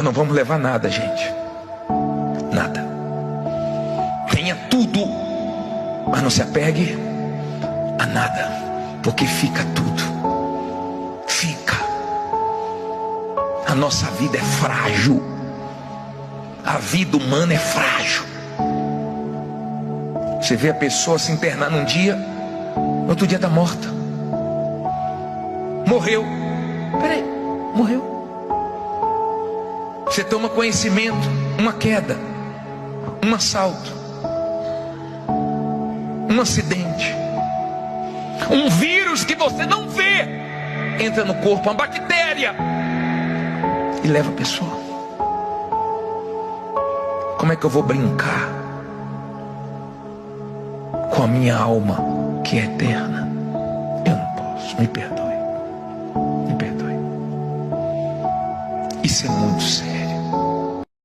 Nós não vamos levar nada, gente. Nada. Tenha tudo, mas não se apegue a nada, porque fica tudo. Fica. A nossa vida é frágil. A vida humana é frágil. Você vê a pessoa se internar num dia, no outro dia está morta. Morreu. Peraí, morreu. Você toma conhecimento, uma queda, um assalto, um acidente, um vírus que você não vê entra no corpo, uma bactéria, e leva a pessoa. Como é que eu vou brincar com a minha alma que é eterna? Eu não posso. Me perdoe. Me perdoe. Isso é muito sério.